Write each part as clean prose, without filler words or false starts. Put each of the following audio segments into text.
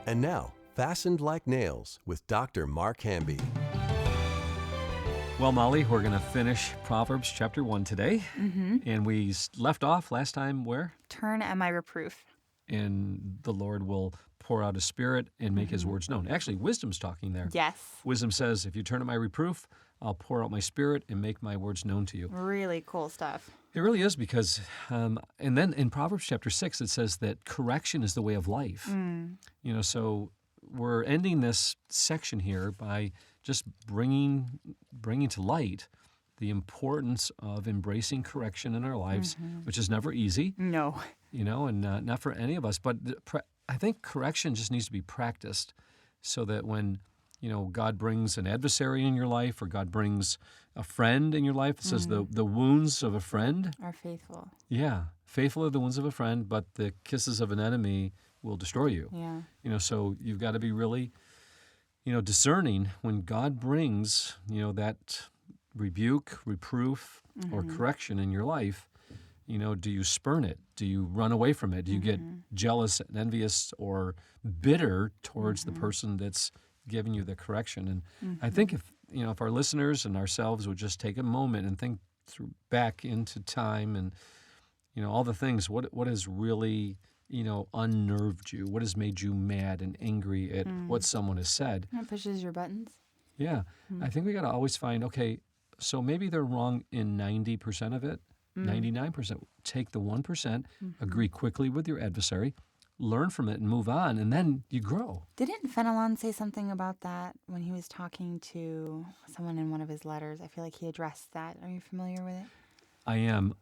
And now, Fastened Like Nails with Dr. Mark Hamby. Well, Molly, we're going to finish Proverbs chapter 1 today. And we left off last time where? Turn at my reproof. And the Lord will pour out His Spirit and make His words known. Actually, wisdom's talking there. Yes. Wisdom says, if you turn at my reproof, I'll pour out my Spirit and make my words known to you. Really cool stuff. It really is because, and then in Proverbs chapter 6, it says that correction is the way of life. So we're ending this section here by just bringing to light the importance of embracing correction in our lives, which is never easy. No. And not for any of us. But I think correction just needs to be practiced so that when, God brings an adversary in your life or God brings a friend in your life, it says the wounds of a friend are faithful. Yeah. Faithful are the wounds of a friend, but the kisses of an enemy will destroy you. Yeah. So you've got to be really, discerning when God brings, that rebuke, reproof, or correction in your life. Do you spurn it? Do you run away from it? Do you get jealous and envious or bitter towards the person that's giving you the correction? And I think if our listeners and ourselves would just take a moment and think back into time and, all the things, what has really, unnerved you? What has made you mad and angry at what someone has said? It pushes your buttons. Yeah. I think we got to always find, okay, so maybe they're wrong in 90% of it. 99%. Take the 1%, agree quickly with your adversary, learn from it and move on, and then you grow. Didn't Fenelon say something about that when he was talking to someone in one of his letters? I feel like he addressed that. Are you familiar with it? I am.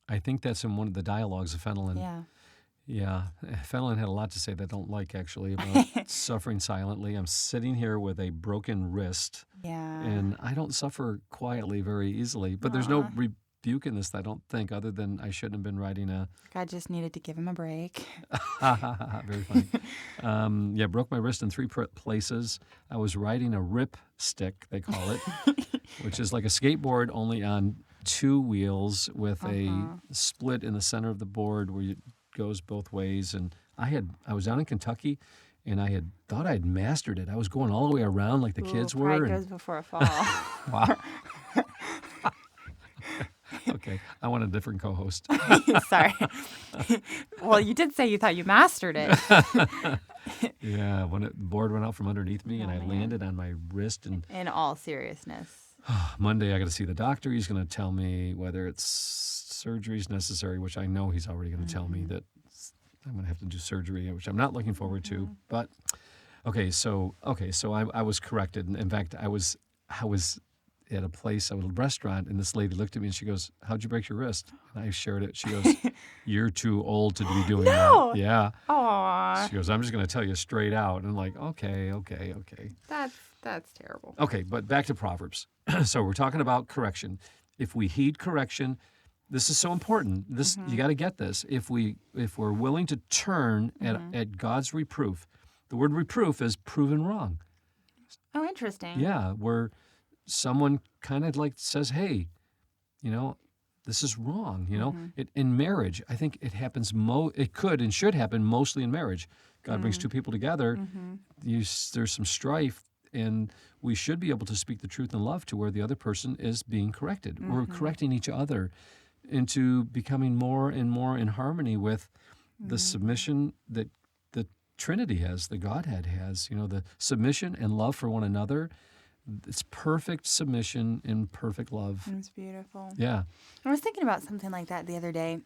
I think that's in one of the dialogues of Fenelon. Yeah. Yeah. Fenelon had a lot to say that I don't like, actually, about suffering silently. I'm sitting here with a broken wrist, and I don't suffer quietly very easily, but there's no rebuke in this, I don't think, other than I shouldn't have been writing a... God just needed to give him a break. Very funny. Broke my wrist in 3 places. I was riding a rip stick, they call it, which is like a skateboard only on 2 wheels with a split in the center of the board where it goes both ways. And I was down in Kentucky, and I had thought I'd mastered it. I was going all the way around like the kids were. Pride goes before a fall. Wow. Okay, I want a different co-host. Sorry. Well, you did say you thought you mastered it. Yeah, when the board went out from underneath me and I landed on my wrist. And in all seriousness. Monday I got to see the doctor. He's going to tell me whether it's surgery is necessary, which I know he's already going to tell me that I'm going to have to do surgery, which I'm not looking forward to. But so I was corrected. In fact, I was at a place, a little restaurant, and this lady looked at me and she goes, "How'd you break your wrist?" And I shared it. She goes, "You're too old to be doing that." Yeah. Aww. She goes, "I'm just going to tell you straight out." And I'm like, okay. That's terrible. Okay, but back to Proverbs. So we're talking about correction. If we heed correction, this is so important. This you got to get this. If we're willing to turn at God's reproof, the word reproof is proven wrong. Oh, interesting. Yeah, where someone kind of like says, "Hey, this is wrong." In marriage, I think it happens. It could and should happen mostly in marriage. God brings 2 people together. There's some strife, and we should be able to speak the truth in love to where the other person is being corrected. We're correcting each other into becoming more and more in harmony with the submission that the Trinity has, the Godhead has. The submission and love for one another. It's perfect submission and perfect love. That's beautiful. Yeah. I was thinking about something like that the other day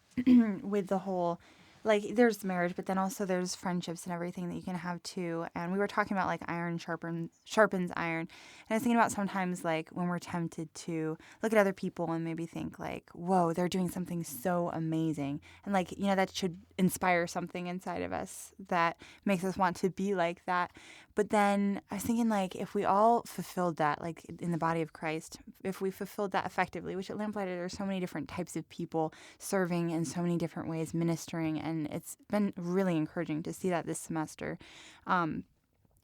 with the whole, there's marriage, but then also there's friendships and everything that you can have too. And we were talking about iron sharpens iron. And I was thinking about sometimes when we're tempted to look at other people and maybe think whoa, they're doing something so amazing. And that should inspire something inside of us that makes us want to be like that. But then I was thinking if we all fulfilled that, in the body of Christ, if we fulfilled that effectively, which at Lamplighter there's so many different types of people serving in so many different ways, ministering, and it's been really encouraging to see that this semester.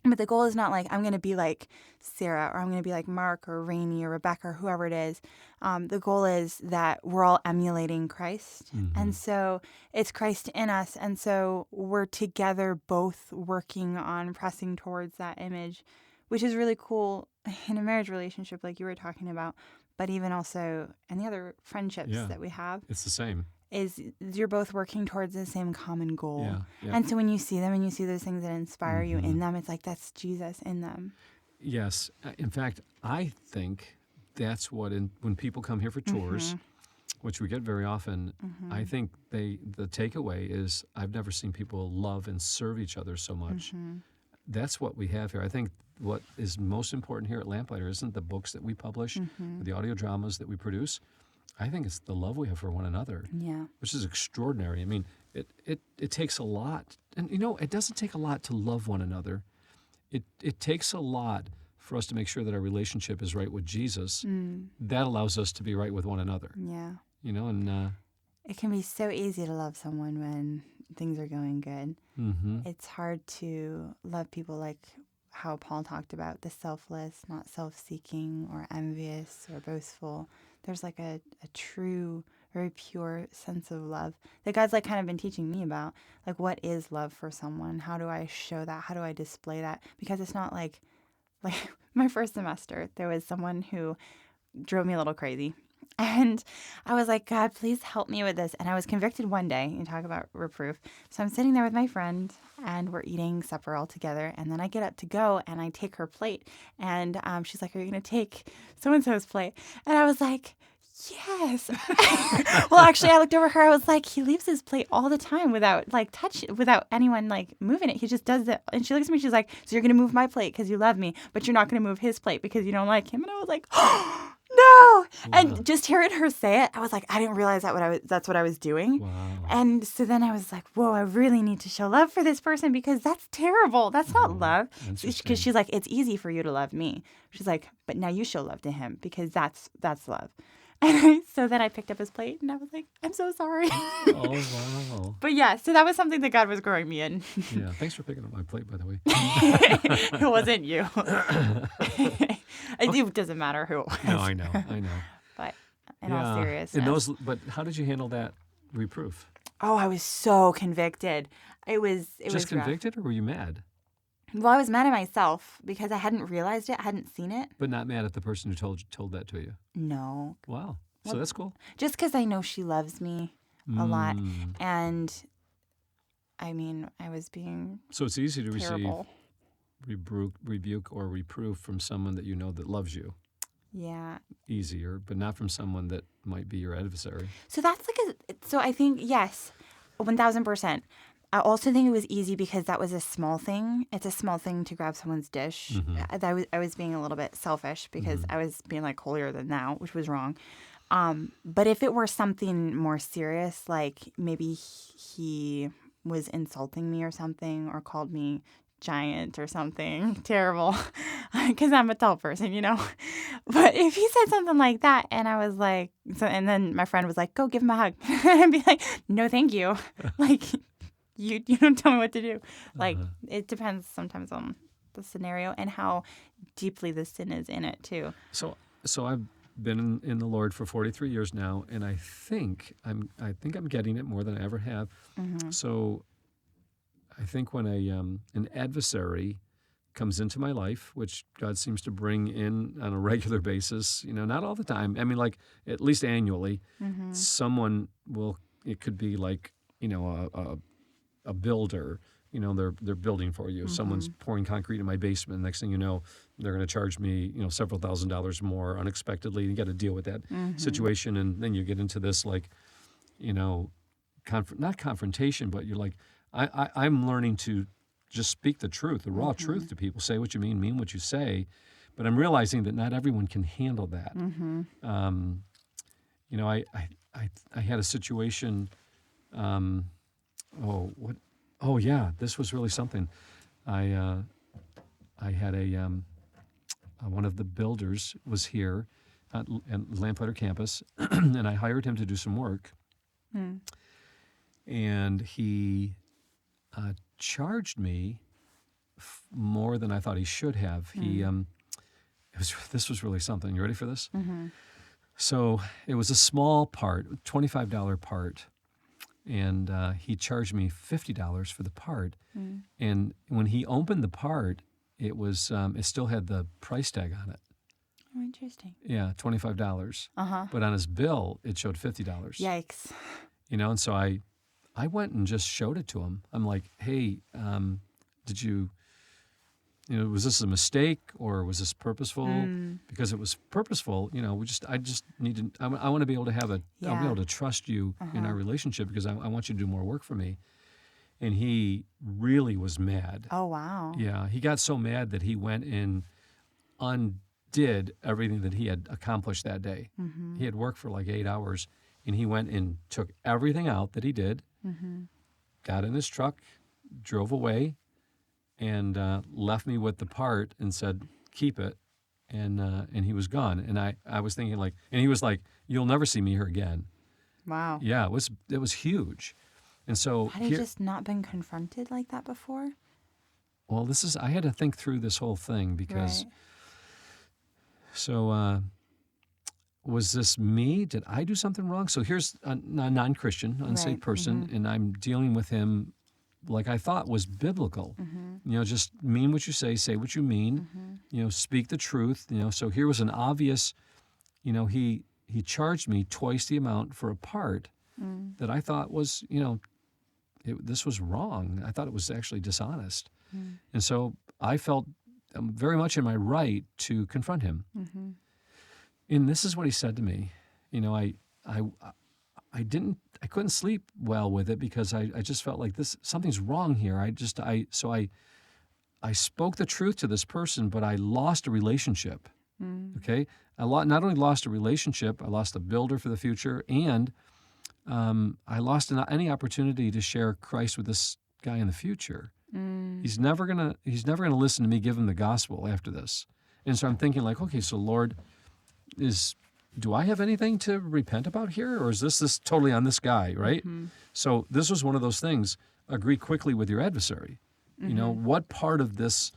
But the goal is not like I'm going to be like Sarah or I'm going to be like Mark or Rainey or Rebecca or whoever it is. The goal is that we're all emulating Christ. And so it's Christ in us. And so we're together both working on pressing towards that image, which is really cool in a marriage relationship like you were talking about, but even also any other friendships Yeah. that we have. It's the same. Is you're both working towards the same common goal. Yeah, yeah. And so when you see them and you see those things that inspire you in them, it's like that's Jesus in them. Yes. In fact, I think that's what, when people come here for tours, which we get very often, I think the takeaway is I've never seen people love and serve each other so much. That's what we have here. I think what is most important here at Lamplighter isn't the books that we publish, or the audio dramas that we produce. I think it's the love we have for one another, which is extraordinary. I mean, it takes a lot. And, it doesn't take a lot to love one another. It takes a lot for us to make sure that our relationship is right with Jesus. That allows us to be right with one another. Yeah. And it can be so easy to love someone when things are going good. It's hard to love people like how Paul talked about, the selfless, not self-seeking or envious or boastful. There's like a true, very pure sense of love that God's like kind of been teaching me about. Like, what is love for someone? How do I show that? How do I display that? Because it's not like my first semester, there was someone who drove me a little crazy. And I was like, God, please help me with this. And I was convicted one day. You talk about reproof. So I'm sitting there with my friend and we're eating supper all together. And then I get up to go and I take her plate. And she's like, are you going to take so-and-so's plate? And I was like, yes. Well, actually, I looked over her. I was like, he leaves his plate all the time without without anyone like moving it. He just does it. And she looks at me. She's like, so you're going to move my plate because you love me, but you're not going to move his plate because you don't like him. And I was like, oh, no. And just hearing her say it, I was like, I didn't realize that's what I was doing. wow. And so then I was like, whoa, I really need to show love for this person because that's terrible. That's not love. Because she's like, it's easy for you to love me. She's like, but now you show love to him because that's love. And so then I picked up his plate and I was like, I'm so sorry. Oh, wow. But yeah, so that was something that God was growing me in. Yeah, thanks for picking up my plate, by the way. It wasn't you. It doesn't matter who it was. No, I know. But in all seriousness. But how did you handle that reproof? Oh, I was so convicted. It was Just rough. convicted, or were you mad? Well, I was mad at myself because I hadn't realized it. I hadn't seen it. But not mad at the person who told that to you? No. Wow. So that's cool. Just because I know she loves me a lot. And, I mean, I was being So it's easy to terrible. receive rebuke or reproof from someone that you know that loves you. Yeah. Easier, but not from someone that might be your adversary. So that's so I think, yes, 1,000%. I also think it was easy because that was a small thing. It's a small thing to grab someone's dish. I was being a little bit selfish because I was being like holier than thou, which was wrong. But if it were something more serious, like maybe he was insulting me or something or called me giant or something terrible because I'm a tall person, But if he said something like that and I was like, and then my friend was like, go give him a hug. I'd be like, no, thank you. Like, you don't tell me what to do. Like, it depends sometimes on the scenario and how deeply the sin is in it too. So I've been in the Lord for 43 years now, and I think I'm getting it more than I ever have. So I think when an adversary comes into my life, which God seems to bring in on a regular basis, not all the time. I mean, like at least annually, someone it could be like, a builder, they're building for you. Someone's pouring concrete in my basement. Next thing you know, they're going to charge me, several $1,000s more unexpectedly. You got to deal with that situation. And then you get into this like, not confrontation, but you're like, I'm learning to just speak the truth, the raw truth to people. Say what you mean what you say. But I'm realizing that not everyone can handle that. I had a situation. This was really something. I had one of the builders was here at Lamplighter campus, and I hired him to do some work. And he charged me more than I thought he should have. This was really something. You ready for this? So it was a small part, $25 part, and he charged me $50 for the part. And when he opened the part, it was it still had the price tag on it. Oh, interesting. Yeah, $25. But on his bill, it showed $50. Yikes. And so I went and just showed it to him. I'm like, hey, did you, was this a mistake or was this purposeful? Because it was purposeful, I just need to, I want to be able to have I'll be able to trust you in our relationship because I want you to do more work for me. And he really was mad. Oh, wow. Yeah, he got so mad that he went and undid everything that he had accomplished that day. He had worked for like 8 hours, and he went and took everything out that he did, got in his truck, drove away, and left me with the part and said, keep it, and he was gone. And I was thinking like, and he was like, you'll never see me here again. Wow. Yeah, it was huge. And so Had he just not been confronted like that before? Well, I had to think through this whole thing because, so was this me? Did I do something wrong? So here's a non-Christian, unsaved person, and I'm dealing with him like I thought was biblical. Just mean what you say what you mean, speak the truth. So here was an obvious, he charged me twice the amount for a part that I thought was, this was wrong. I thought it was actually dishonest. And so I felt very much in my right to confront him. And this is what he said to me. I couldn't sleep well with it because I just felt like something's wrong here. I spoke the truth to this person, but I lost a relationship. Okay? I not only lost a relationship, I lost a builder for the future, and I lost any opportunity to share Christ with this guy in the future. He's never gonna listen to me give him the gospel after this. And so I'm thinking like, okay, so Lord, do I have anything to repent about here, or is this totally on this guy, right? So this was one of those things. Agree quickly with your adversary. What part of this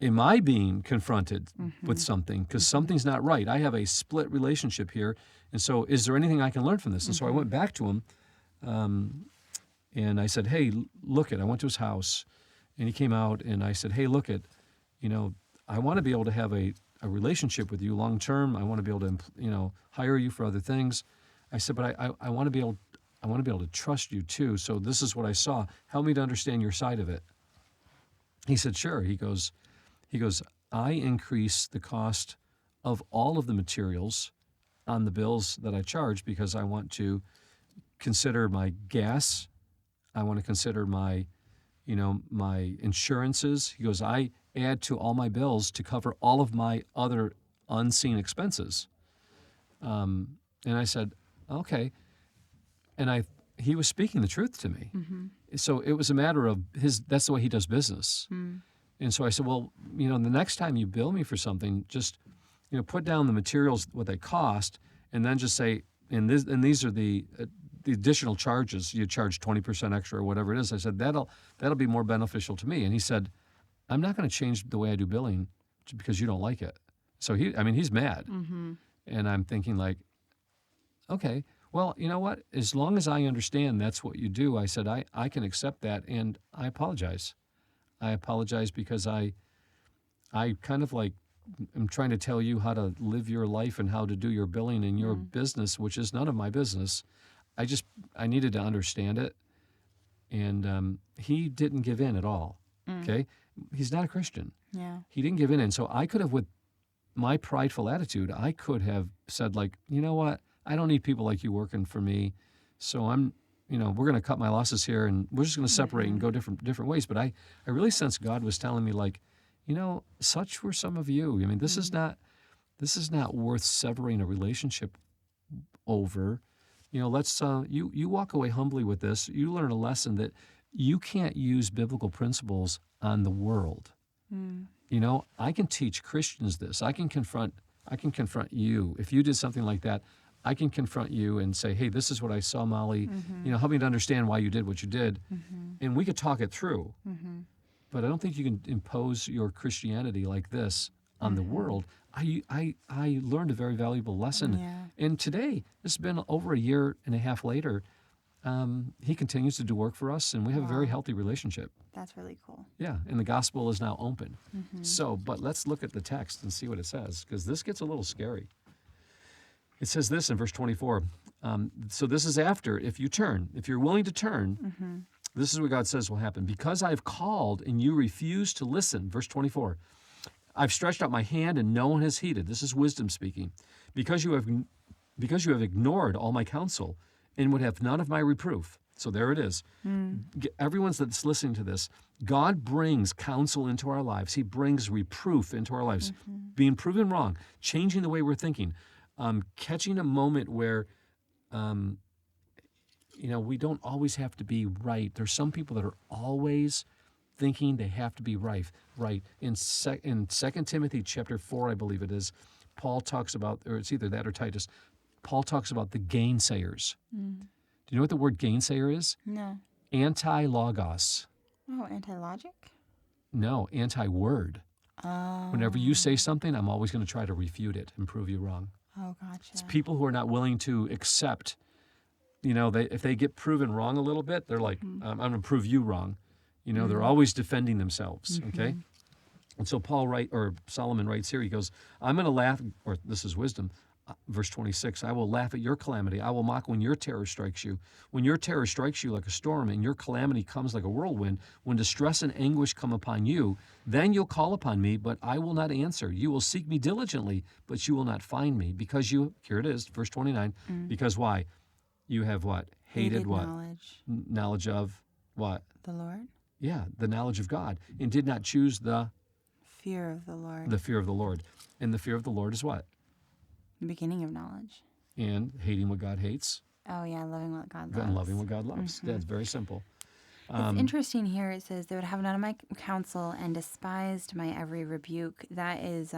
am I being confronted with something? Because something's not right. I have a split relationship here. And so is there anything I can learn from this? And so I went back to him and I said, hey, look I went to his house and he came out and I said, hey, look I want to be able to have a relationship with you long term. I want to be able to, hire you for other things. I said, but I want to be able to trust you too. So this is what I saw. Help me to understand your side of it. He said, sure. He goes, I increase the cost of all of the materials on the bills that I charge because I want to consider my gas. I want to consider my insurances. He goes, I add to all my bills to cover all of my other unseen expenses. And I said, okay. And he was speaking the truth to me. So it was a matter of that's the way he does business. And so I said, well, the next time you bill me for something, just, put down the materials, what they cost, and then just say, and these are the additional charges. You charge 20% extra or whatever it is. I said, that'll be more beneficial to me. And he said, I'm not going to change the way I do billing just because you don't like it. So he's mad. And I'm thinking like, okay, well, you know what? As long as I understand that's what you do, I said, I can accept that, and I apologize. I apologize because I kind of like am trying to tell you how to live your life and how to do your billing in your business, which is none of my business. I needed to understand it, and he didn't give in at all, okay? He's not a Christian. Yeah. He He didn't give in, and so I could have, with my prideful attitude, I could have said like, you know what? I don't need people like you working for me, so we're going to cut my losses here, and we're just going to separate and go different ways. But I really sensed God was telling me like, such were some of you. I mean, this is not worth severing a relationship over. Let's you walk away humbly with this. You learn a lesson that you can't use biblical principles on the world. I can teach Christians this. I can confront you. If you did something like that, I can confront you and say, hey, this is what I saw, Molly. Help me to understand why you did what you did. And we could talk it through. but I don't think you can impose your Christianity like this on the world. I learned a very valuable lesson. Yeah. And today, it's been over a year and a half later, he continues to do work for us, and we have a very healthy relationship. That's really cool. Yeah, and the gospel is now open. So, but let's look at the text and see what it says, because this gets a little scary. It says this in verse 24. So this is after, if you're willing to turn, this is what God says will happen. Because I've called and you refuse to listen, verse 24, I've stretched out my hand and no one has heeded. This is wisdom speaking. Because you have ignored all my counsel and would have none of my reproof. So there it is. Everyone that's listening to this, God brings counsel into our lives. He brings reproof into our lives. Being proven wrong, changing the way we're thinking, catching a moment where, we don't always have to be right. There's some people that are always thinking they have to be right. In 2 Timothy chapter 4, I believe it is, Paul talks about, or it's either that or Titus, Paul talks about the gainsayers. Do you know what the word gainsayer is? No. Anti-logos. Oh, anti-logic? No, anti-word. Oh. Whenever you say something, I'm always going to try to refute it and prove you wrong. Oh, gotcha. It's people who are not willing to accept, if they get proven wrong a little bit, they're like, I'm going to prove you wrong. They're always defending themselves, okay? And so Solomon writes here, he goes, I'm going to laugh, or this is wisdom, verse 26, I will laugh at your calamity. I will mock when your terror strikes you. When your terror strikes you like a storm and your calamity comes like a whirlwind, when distress and anguish come upon you, then you'll call upon me, but I will not answer. You will seek me diligently, but you will not find me. Because here it is, verse 29, because why? You have what? Hated what? Knowledge. Knowledge of what? The Lord? Yeah, the knowledge of God, and did not choose the Fear of the Lord. the fear of the Lord. And the fear of the Lord is what? The beginning of knowledge. And hating what God hates. Oh, yeah, loving what God loves. And loving what God loves. That's very simple. It's interesting here. It says, they would have none of my counsel and despised my every rebuke. That is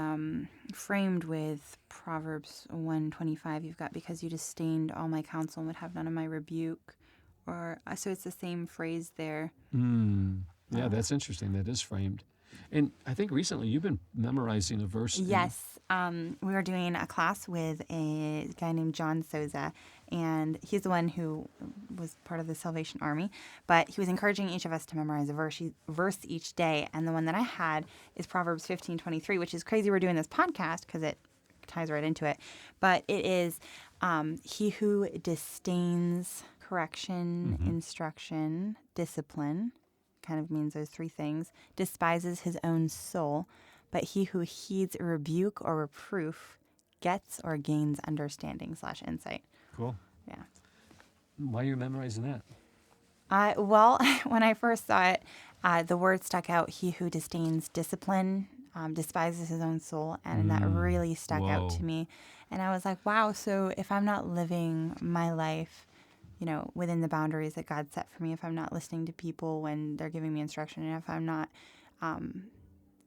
framed with Proverbs 1:25. You've got, because you disdained all my counsel and would have none of my rebuke. So it's the same phrase there. Yeah, that's interesting. That is framed. And I think recently you've been memorizing a verse. Yes. We were doing a class with a guy named John Souza, and he's the one who was part of the Salvation Army. But he was encouraging each of us to memorize a verse each day. And the one that I had is Proverbs 15:23, which is crazy we're doing this podcast because it ties right into it. But it is, he who disdains correction, instruction, discipline, kind of means those three things, despises his own soul, but he who heeds a rebuke or reproof gets or gains understanding / insight. Cool. Yeah. Why are you memorizing that? Well, when I first saw it, the word stuck out, he who disdains discipline, despises his own soul, and that really stuck out to me. And I was like, wow, so if I'm not living my life within the boundaries that God set for me, if I'm not listening to people when they're giving me instruction, and if I'm not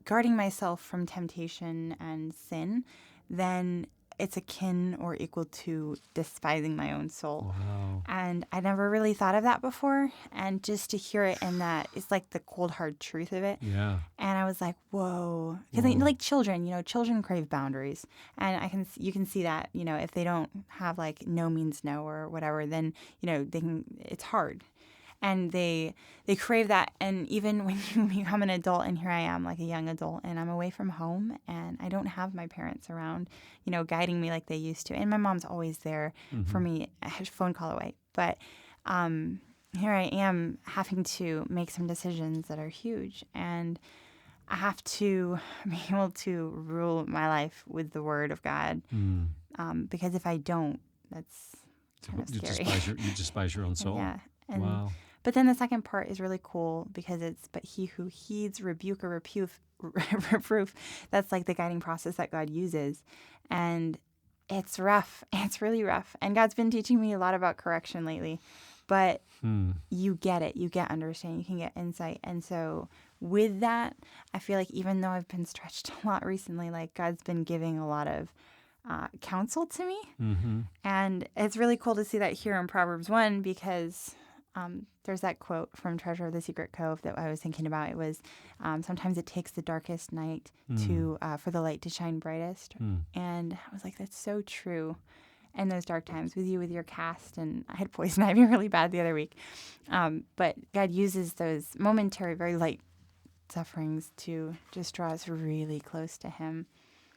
guarding myself from temptation and sin, then it's akin or equal to despising my own soul. Wow. And I never really thought of that before. And just to hear it in that, it's like the cold, hard truth of it. Yeah. And I was like, whoa. Because like children, children crave boundaries. And you can see that, if they don't have like no means no or whatever, then, it's hard. And they crave that. And even when you become an adult, and here I am, like a young adult, and I'm away from home, and I don't have my parents around, guiding me like they used to. And my mom's always there for me, a phone call away. But here I am having to make some decisions that are huge. And I have to be able to rule my life with the Word of God. Because if I don't, that's kind of scary. You despise your own soul. Yeah. And, wow. But then the second part is really cool because it's, but he who heeds rebuke or reproof, that's like the guiding process that God uses. And it's rough. It's really rough. And God's been teaching me a lot about correction lately. But you get it. You get understanding. You can get insight. And so with that, I feel like even though I've been stretched a lot recently, like God's been giving a lot of counsel to me. And it's really cool to see that here in Proverbs 1 because there's that quote from Treasure of the Secret Cove that I was thinking about. It was, sometimes it takes the darkest night to for the light to shine brightest. And I was like, that's so true. In those dark times with you, with your cast, and I had poison ivy really bad the other week. But God uses those momentary, very light sufferings to just draw us really close to Him.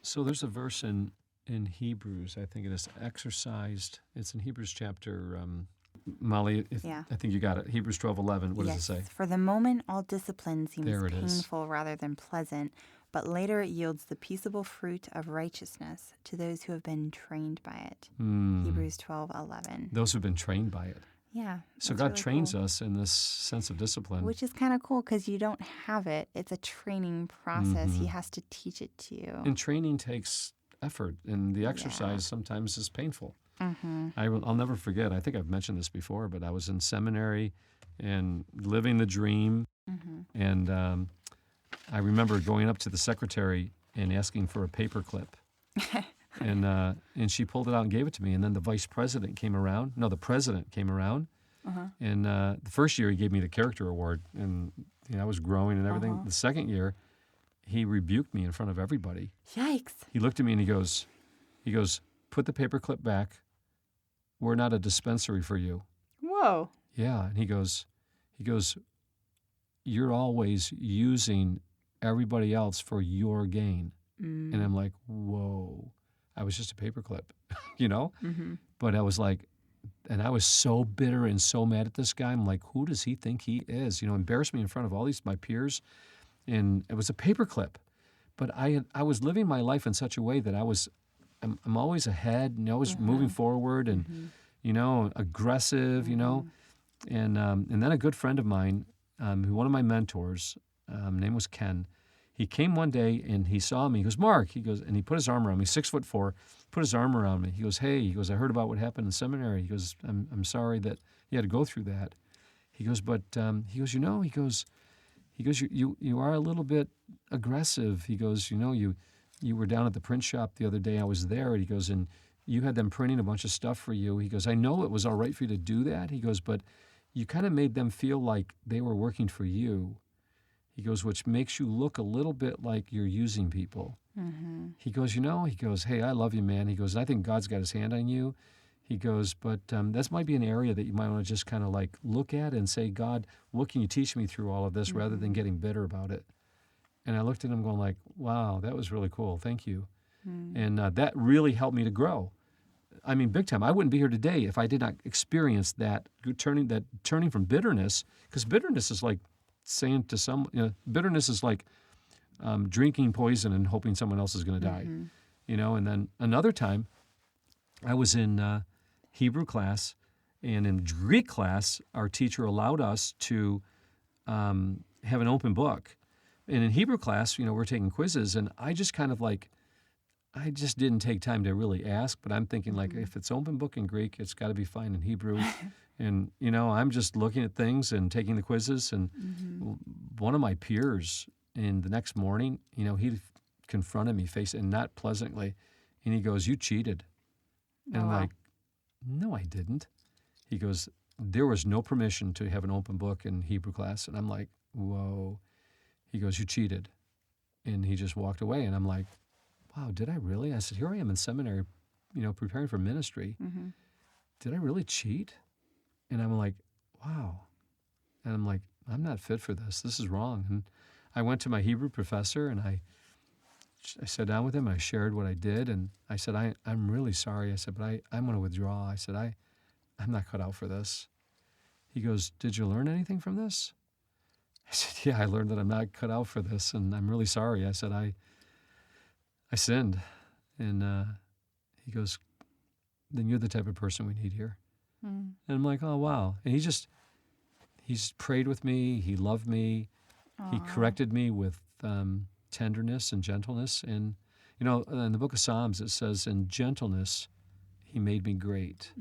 So there's a verse in Hebrews, I think it is exercised. It's in Hebrews chapter, Molly, I think you got it. Hebrews 12:11. What does it say? For the moment, all discipline seems There it is. painful rather than pleasant, but later it yields the peaceable fruit of righteousness to those who have been trained by it. Hebrews 12:11. Those who've been trained by it. Yeah. So God trains us in this sense of discipline. Which is kind of cool because you don't have it. It's a training process. He has to teach it to you. And training takes effort, and the exercise sometimes is painful. I'll never forget, I think I've mentioned this before, but I was in seminary and living the dream. And I remember going up to the secretary and asking for a paper clip. And she pulled it out and gave it to me. And then the president came around. And the first year he gave me the character award, and I was growing and everything. The second year, he rebuked me in front of everybody. Yikes. He looked at me and he goes, put the paper clip back. We're not a dispensary for you. Whoa. Yeah. And he goes, you're always using everybody else for your gain. And I'm like, whoa. I was just a paper clip, But I was like, and I was so bitter and so mad at this guy. I'm like, who does he think he is? Embarrassed me in front of all my peers. And it was a paper clip. But I was living my life in such a way that I'm always ahead and always moving forward and, aggressive, And then a good friend of mine, one of my mentors, name was Ken. He came one day and he saw me. He goes, Mark, and he put his arm around me, 6'4", put his arm around me. He goes, hey, I heard about what happened in seminary. He goes, I'm sorry that you had to go through that. He goes, but, you are a little bit aggressive. He goes, you were down at the print shop the other day. I was there. He goes, and you had them printing a bunch of stuff for you. He goes, I know it was all right for you to do that. He goes, but you kind of made them feel like they were working for you. He goes, which makes you look a little bit like you're using people. He goes, hey, I love you, man. He goes, I think God's got his hand on you. He goes, but that might be an area that you might want to just kind of like look at and say, God, what can you teach me through all of this rather than getting bitter about it? And I looked at him going like, wow, that was really cool. Thank you. And that really helped me to grow. I mean, big time. I wouldn't be here today if I did not experience that turning from bitterness, because bitterness is like saying to bitterness is like drinking poison and hoping someone else is going to die, And then another time, I was in Hebrew class, and in Greek class, our teacher allowed us to have an open book. And in Hebrew class, we're taking quizzes, and I just kind of like, I just didn't take time to really ask, but I'm thinking like, if it's open book in Greek, it's got to be fine in Hebrew. And, I'm just looking at things and taking the quizzes. And one of my peers the next morning, he confronted me and not pleasantly. And he goes, you cheated. And I'm like, no, I didn't. He goes, there was no permission to have an open book in Hebrew class. And I'm like, whoa. He goes, you cheated. And he just walked away. And I'm like, wow, did I really? I said, here I am in seminary, preparing for ministry. Did I really cheat? And I'm like, wow. And I'm like, I'm not fit for this. This is wrong. And I went to my Hebrew professor, and I sat down with him, and I shared what I did. And I said, I'm really sorry. I said, but I'm going to withdraw. I said, I'm not cut out for this. He goes, did you learn anything from this? I said, yeah, I learned that I'm not cut out for this, and I'm really sorry. I said, I sinned. And he goes, then you're the type of person we need here. And I'm like, oh, wow. And he's prayed with me. He loved me. He corrected me with tenderness and gentleness. And, in the book of Psalms, it says, in gentleness, he made me great.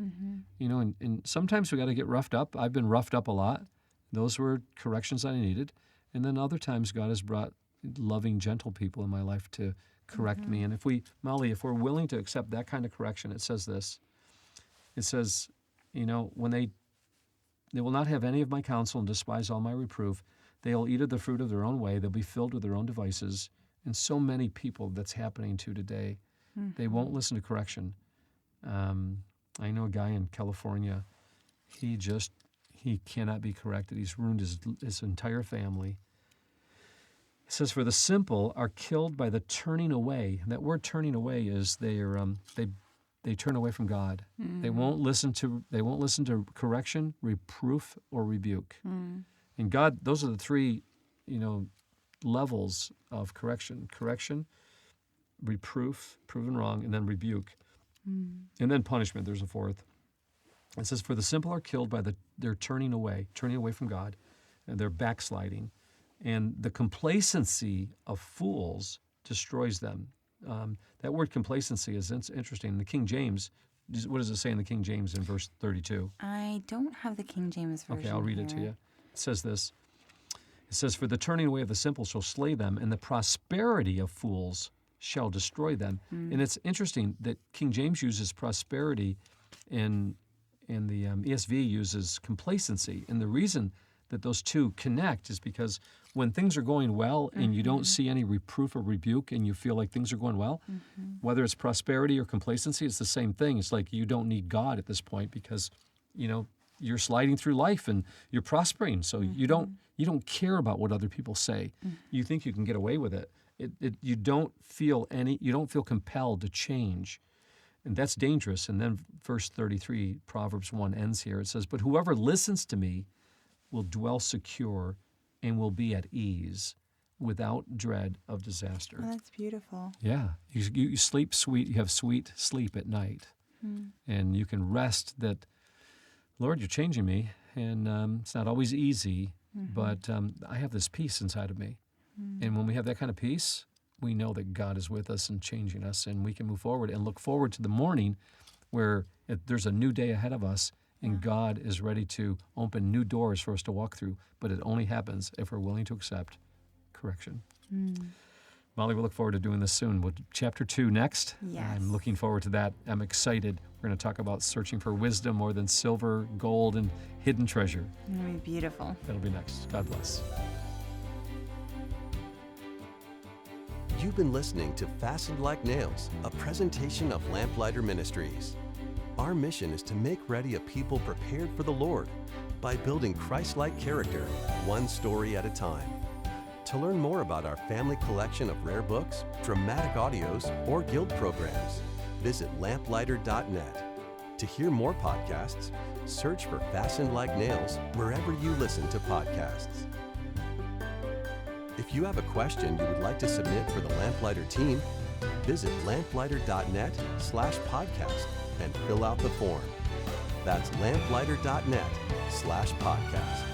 And sometimes we got to get roughed up. I've been roughed up a lot. Those were corrections that I needed. And then other times God has brought loving, gentle people in my life to correct me. And if we're willing to accept that kind of correction, it says this. It says, when they They will not have any of my counsel and despise all my reproof. They will eat of the fruit of their own way. They'll be filled with their own devices. And so many people that's happening to today, they won't listen to correction. I know a guy in California, he cannot be corrected. He's ruined his entire family. It says, for the simple are killed by the turning away. That word turning away is they turn away from God. They won't listen to correction, reproof, or rebuke. And God, those are the three, levels of correction. Correction, reproof, proven wrong, and then rebuke. And then punishment, there's a fourth. It says, for the simple are killed by their turning away from God, and their backsliding. And the complacency of fools destroys them. That word complacency is interesting. In the King James, what does it say in the King James in verse 32? I don't have the King James version. Okay, I'll read it to you. It says this. It says, for the turning away of the simple shall slay them, and the prosperity of fools shall destroy them. And it's interesting that King James uses prosperity and the ESV uses complacency. And the reason that those two connect is because when things are going well and you don't see any reproof or rebuke and you feel like things are going well, whether it's prosperity or complacency, it's the same thing. It's like you don't need God at this point because, you're sliding through life and you're prospering. So you don't care about what other people say. You think you can get away with it. You don't feel compelled to change. And that's dangerous. And then verse 33, Proverbs 1 ends here. It says, but whoever listens to me will dwell secure and will be at ease without dread of disaster. Oh, that's beautiful. Yeah. You sleep sweet. You have sweet sleep at night. And you can rest that, Lord, you're changing me. And it's not always easy, but I have this peace inside of me. And when we have that kind of peace, we know that God is with us and changing us, and we can move forward and look forward to the morning where there's a new day ahead of us, and God is ready to open new doors for us to walk through, but it only happens if we're willing to accept correction. Molly, we look forward to doing this soon. Chapter 2 next. Yes. I'm looking forward to that. I'm excited. We're going to talk about searching for wisdom more than silver, gold, and hidden treasure. It'll be beautiful. That'll be next. God bless. You've been listening to Fastened Like Nails, a presentation of Lamplighter Ministries. Our mission is to make ready a people prepared for the Lord by building Christlike character, one story at a time. To learn more about our family collection of rare books, dramatic audios, or guild programs, visit lamplighter.net. To hear more podcasts, search for Fastened Like Nails wherever you listen to podcasts. If you have a question you would like to submit for the Lamplighter team, visit lamplighter.net/podcast and fill out the form. That's lamplighter.net/podcast.